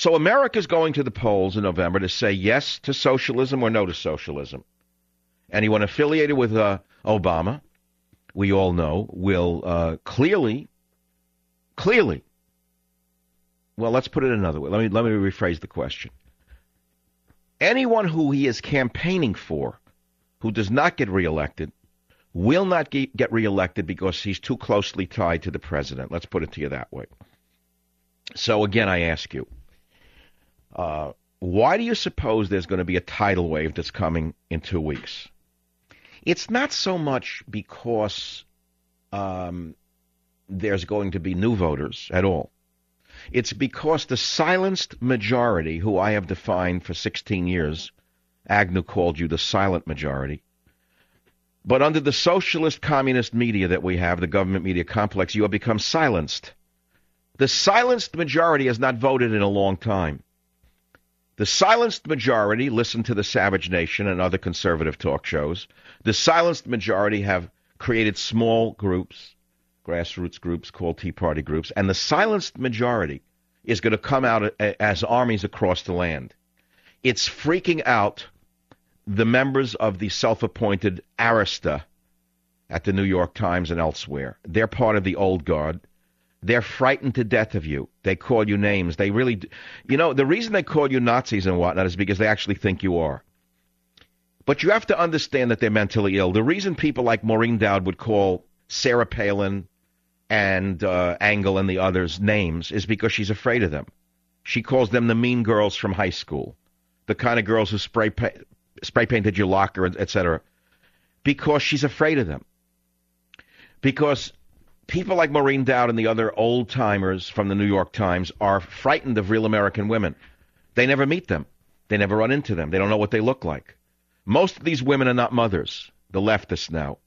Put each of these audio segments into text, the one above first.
So America's going to the polls in November to say yes to socialism or no to socialism. Anyone affiliated with Obama, we all know, will clearly, well, let's put it another way. Let me rephrase the question. Anyone who he is campaigning for who does not get reelected will not get reelected because he's too closely tied to the president. Let's put it to you that way. So again, I ask you, why do you suppose there's going to be a tidal wave that's coming in 2 weeks? It's not so much because there's going to be new voters at all. It's because the silenced majority, who I have defined for 16 years, Agnew called you the silent majority, but under the socialist communist media that we have, the government media complex, you have become silenced. The silenced majority has not voted in a long time. The silenced majority listen to the Savage Nation and other conservative talk shows. The silenced majority have created small groups, grassroots groups called Tea Party groups, and the silenced majority is going to come out as armies across the land. It's freaking out the members of the self-appointed Arista at the New York Times and elsewhere. They're part of the old guard. They're frightened to death of you. They call you names. They really, the reason they call you Nazis and whatnot is because they actually think you are. But you have to understand that they're mentally ill. The reason people like Maureen Dowd would call Sarah Palin and Engel and the others names is because she's afraid of them. She calls them the mean girls from high school, the kind of girls who spray painted your locker, etc., because she's afraid of them. Because people like Maureen Dowd and the other old-timers from the New York Times are frightened of real American women. They never meet them. They never run into them. They don't know what they look like. Most of these women are not mothers, the leftists now.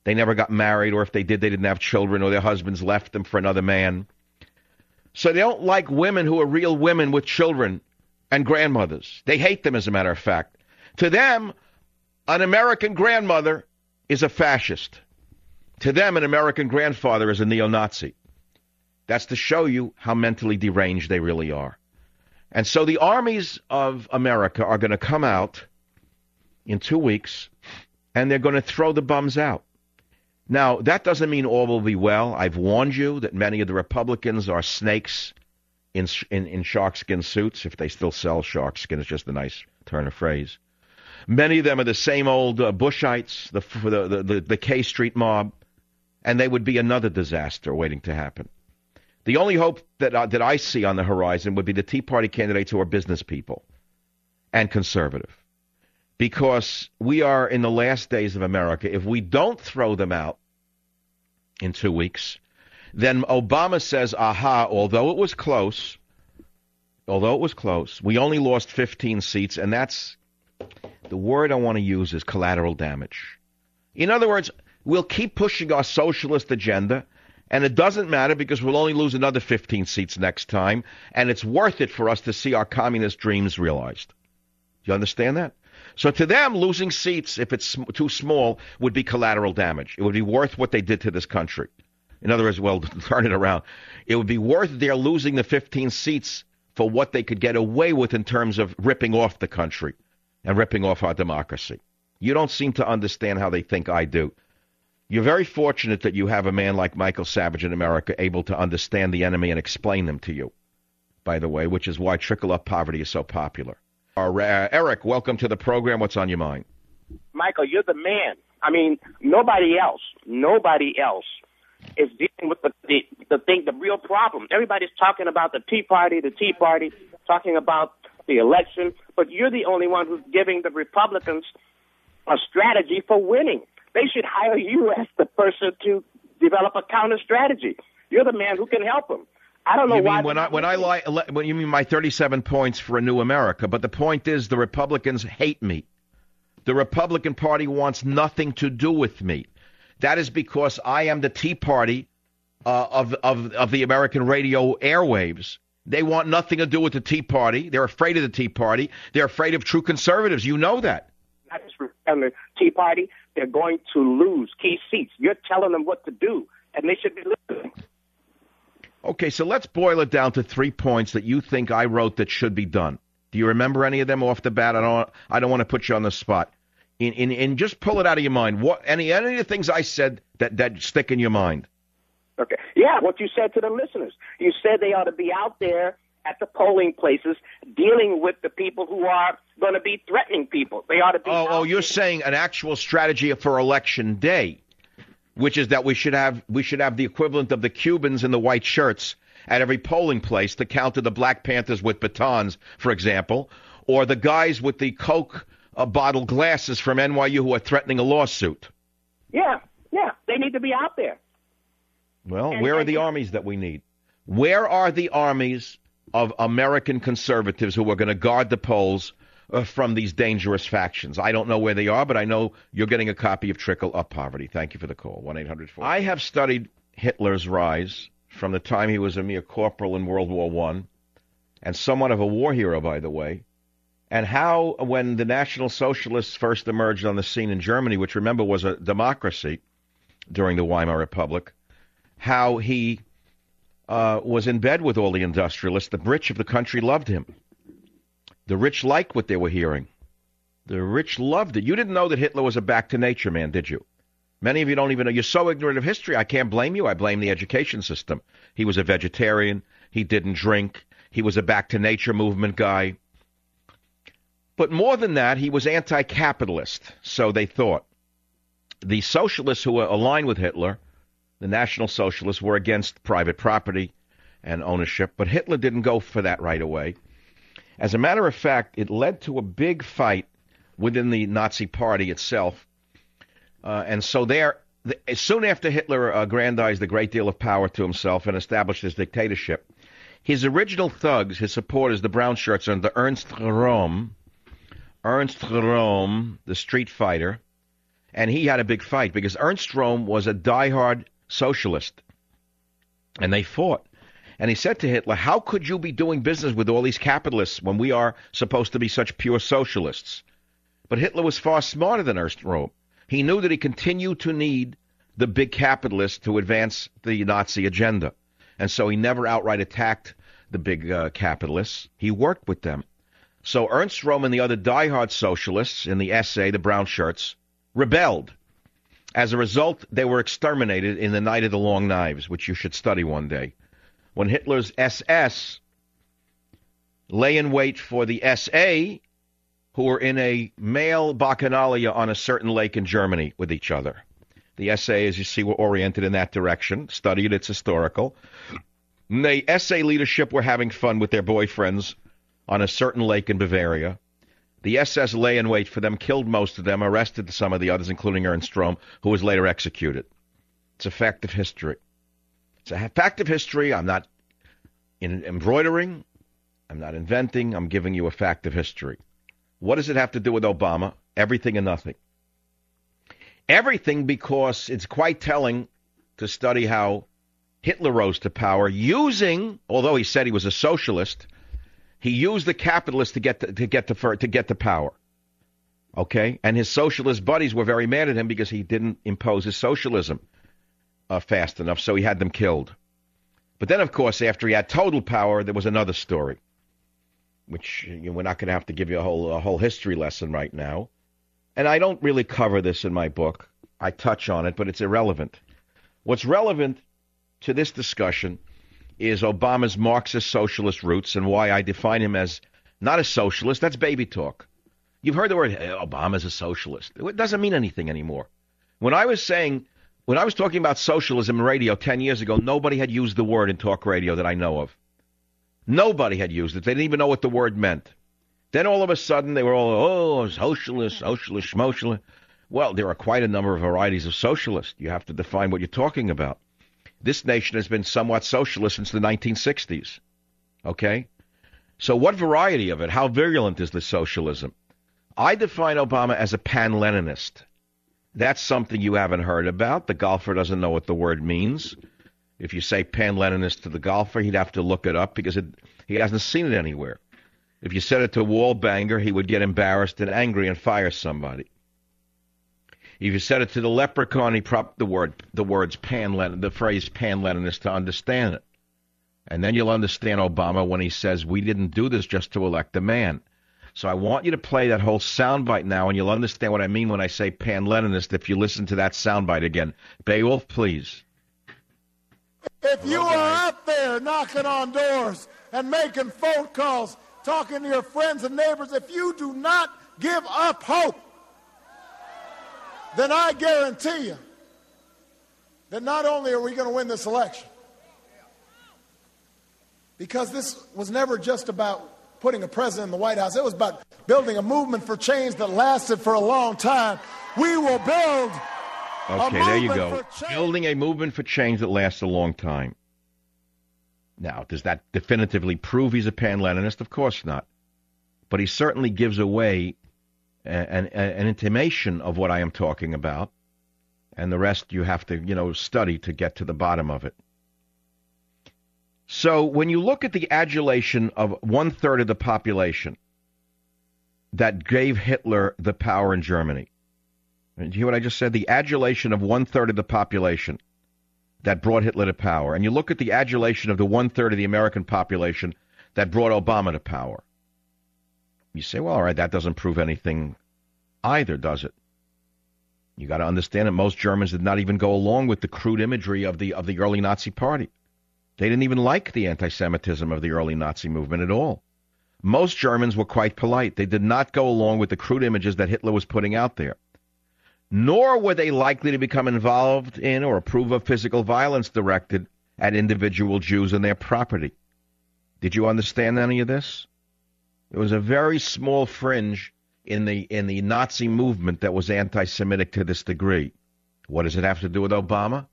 They never got married, or if they did, they didn't have children, or their husbands left them for another man. So they don't like women who are real women with children and grandmothers. They hate them, as a matter of fact. To them, an American grandmother is a fascist. To them, an American grandfather is a neo-Nazi. That's to show you how mentally deranged they really are. And so the armies of America are going to come out in 2 weeks, and they're going to throw the bums out. Now, that doesn't mean all will be well. I've warned you that many of the Republicans are snakes in sharkskin suits. If they still sell sharkskin, it's just a nice turn of phrase. Many of them are the same old Bushites, the K Street mob, and they would be another disaster waiting to happen. The only hope that I see on the horizon would be the Tea Party candidates who are business people and conservative. Because we are in the last days of America. If we don't throw them out in 2 weeks, then Obama says, aha, although it was close, we only lost 15 seats, and that's, the word I want to use is collateral damage. In other words, we'll keep pushing our socialist agenda, and it doesn't matter because we'll only lose another 15 seats next time, and it's worth it for us to see our communist dreams realized. Do you understand that? So to them, losing seats, if it's too small, would be collateral damage. It would be worth what they did to this country. In other words, well, turn it around. It would be worth their losing the 15 seats for what they could get away with in terms of ripping off the country and ripping off our democracy. You don't seem to understand how they think I do. You're very fortunate that you have a man like Michael Savage in America able to understand the enemy and explain them to you, by the way, which is why trickle-up poverty is so popular. Eric, welcome to the program. What's on your mind? Michael, you're the man. I mean, nobody else is dealing with the real problem. Everybody's talking about the Tea Party, talking about the election, but you're the only one who's giving the Republicans a strategy for winning. They should hire you as the person to develop a counter strategy. You're the man who can help them. I don't know why. When you mean my 37 points for a new America, but the point is the Republicans hate me. The Republican Party wants nothing to do with me. That is because I am the Tea Party of the American radio airwaves. They want nothing to do with the Tea Party. They're afraid of the Tea Party. They're afraid of true conservatives. You know that. Not just for the Tea Party. They're going to lose key seats. You're telling them what to do, and they should be listening. Okay, so let's boil it down to 3 points that you think I wrote that should be done. Do you remember any of them off the bat? I don't want to put you on the spot. In just pull it out of your mind. What any of the things I said that stick in your mind? Okay. Yeah, what you said to the listeners. You said they ought to be out there at the polling places dealing with the people who are going to be threatening people. They ought to be. Oh, you're saying an actual strategy for election day, which is that we should have the equivalent of the Cubans in the white shirts at every polling place to counter the Black Panthers with batons, for example, or the guys with the Coke bottle glasses from NYU who are threatening a lawsuit. Yeah, they need to be out there. Well, where are the armies that we need? Where are the armies of American conservatives who are going to guard the polls from these dangerous factions? I don't know where they are, but I know you're getting a copy of Trickle Up Poverty. Thank you for the call, 1-800-4. I have studied Hitler's rise from the time he was a mere corporal in World War I, and somewhat of a war hero, by the way, and how when the National Socialists first emerged on the scene in Germany, which, remember, was a democracy during the Weimar Republic, how he was in bed with all the industrialists. The rich of the country loved him. The rich liked what they were hearing. The rich loved it. You didn't know that Hitler was a back-to-nature man, did you? Many of you don't even know. You're so ignorant of history. I can't blame you. I blame the education system. He was a vegetarian. He didn't drink. He was a back-to-nature movement guy. But more than that, he was anti-capitalist, so they thought. The socialists who were aligned with Hitler, the National Socialists, were against private property and ownership, but Hitler didn't go for that right away. As a matter of fact, it led to a big fight within the Nazi Party itself. And so soon after Hitler aggrandized a great deal of power to himself and established his dictatorship, his original thugs, his supporters, the brown shirts under Ernst Röhm, the street fighter, and he had a big fight because Ernst Röhm was a diehard socialist, and they fought. And he said to Hitler, how could you be doing business with all these capitalists when we are supposed to be such pure socialists? But Hitler was far smarter than Ernst Röhm. He knew that he continued to need the big capitalists to advance the Nazi agenda. And so he never outright attacked the big capitalists. He worked with them. So Ernst Röhm and the other diehard socialists in the SA, the brown shirts, rebelled. As a result, they were exterminated in the Night of the Long Knives, which you should study one day. When Hitler's SS lay in wait for the SA, who were in a male bacchanalia on a certain lake in Germany with each other. The SA, as you see, were oriented in that direction, studied, it's historical. And the SA leadership were having fun with their boyfriends on a certain lake in Bavaria. The SS lay in wait for them, killed most of them, arrested some of the others, including Ernst Röhm, who was later executed. It's a fact of history. It's a fact of history. I'm not embroidering. I'm not inventing. I'm giving you a fact of history. What does it have to do with Obama? Everything and nothing. Everything, because it's quite telling to study how Hitler rose to power using, although he said he was a socialist, he used the capitalists to get to power. Okay? And his socialist buddies were very mad at him because he didn't impose his socialism fast enough, so he had them killed. But then, of course, after he had total power, there was another story, which we're not going to have to give you a whole history lesson right now. And I don't really cover this in my book. I touch on it, but it's irrelevant. What's relevant to this discussion is Obama's Marxist socialist roots and why I define him as not a socialist. That's baby talk. You've heard the word, hey, Obama's a socialist. It doesn't mean anything anymore. When I was talking about socialism in radio 10 years ago, nobody had used the word in talk radio that I know of. Nobody had used it. They didn't even know what the word meant. Then all of a sudden they were all, socialist, schmotionalist. Well, there are quite a number of varieties of socialist. You have to define what you're talking about. This nation has been somewhat socialist since the 1960s. Okay? So what variety of it? How virulent is the socialism? I define Obama as a pan-Leninist. That's something you haven't heard about. The golfer doesn't know what the word means. If you say pan-Leninist to the golfer, he'd have to look it up because he hasn't seen it anywhere. If you said it to a wall banger, he would get embarrassed and angry and fire somebody. If you said it to the leprechaun, he probably the phrase pan-Leninist to understand it. And then you'll understand Obama when he says we didn't do this just to elect a man. So I want you to play that whole soundbite now, and you'll understand what I mean when I say pan-Leninist if you listen to that soundbite again. Beowulf, please. If you are out there knocking on doors and making phone calls, talking to your friends and neighbors, if you do not give up hope, then I guarantee you that not only are we going to win this election, because this was never just about putting a president in the White House. It was about building a movement for change that lasted for a long time. We will build Okay, there you go. Building a movement for change that lasts a long time. Now, does that definitively prove he's a pan-Leninist? Of course not. But he certainly gives away an intimation of what I am talking about. And the rest you have to, study to get to the bottom of it. So when you look at the adulation of 1/3 of the population that gave Hitler the power in Germany, and you hear what I just said? The adulation of 1/3 of the population that brought Hitler to power. And you look at the adulation of the 1/3 of the American population that brought Obama to power. You say, well, all right, that doesn't prove anything either, does it? You got to understand that most Germans did not even go along with the crude imagery of the early Nazi Party. They didn't even like the anti-Semitism of the early Nazi movement at all. Most Germans were quite polite. They did not go along with the crude images that Hitler was putting out there. Nor were they likely to become involved in or approve of physical violence directed at individual Jews and their property. Did you understand any of this? There was a very small fringe in the Nazi movement that was anti-Semitic to this degree. What does it have to do with Obama?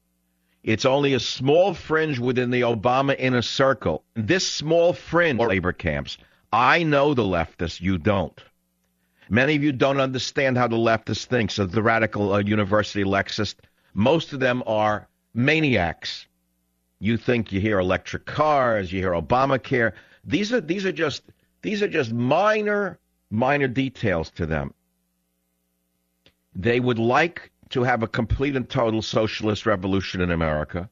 It's only a small fringe within the Obama inner circle. This small fringe, labor camps. I know the leftists, you don't. Many of you don't understand how the leftist thinks. Of the radical university Lexist, most of them are maniacs. You think you hear electric cars, you hear Obamacare. These are just minor details to them. They would like to have a complete and total socialist revolution in America,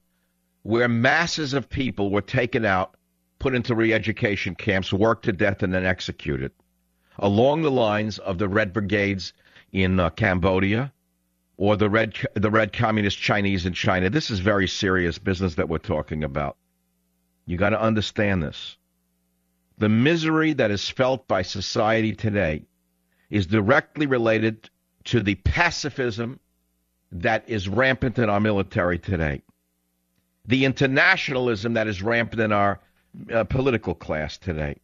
where masses of people were taken out, put into re-education camps, worked to death, and then executed, along the lines of the Red Brigades in Cambodia or the Red Communist Chinese in China. This is very serious business that we're talking about. You got to understand this. The misery that is felt by society today is directly related to the pacifism that is rampant in our military today, the internationalism that is rampant in our political class today,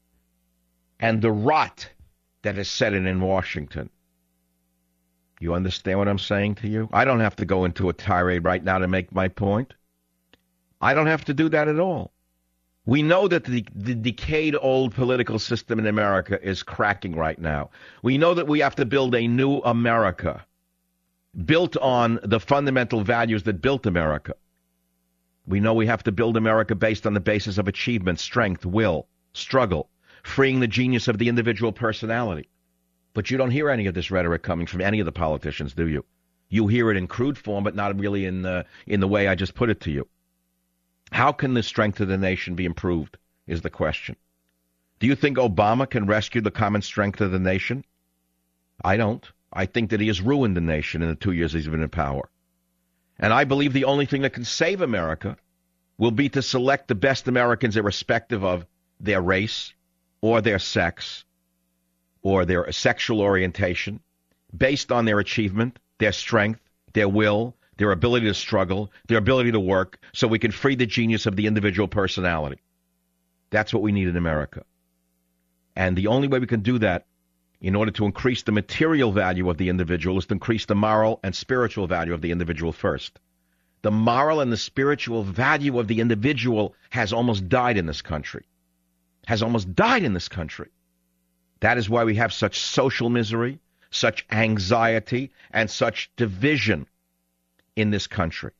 and the rot that is set in Washington. You understand what I'm saying to you? I don't have to go into a tirade right now to make my point. I don't have to do that at all. We know that the decayed old political system in America is cracking right now. We know that we have to build a new America, built on the fundamental values that built America. We know we have to build America based on the basis of achievement, strength, will, struggle, freeing the genius of the individual personality. But you don't hear any of this rhetoric coming from any of the politicians, do you? You hear it in crude form, but not really in the way I just put it to you. How can the strength of the nation be improved, is the question. Do you think Obama can rescue the common strength of the nation? I don't. I think that he has ruined the nation in the 2 years he's been in power. And I believe the only thing that can save America will be to select the best Americans irrespective of their race or their sex or their sexual orientation, based on their achievement, their strength, their will, their ability to struggle, their ability to work, so we can free the genius of the individual personality. That's what we need in America. And the only way we can do that in order to increase the material value of the individual is to increase the moral and spiritual value of the individual first. The moral and the spiritual value of the individual has almost died in this country. Has almost died in this country. That is why we have such social misery, such anxiety, and such division in this country.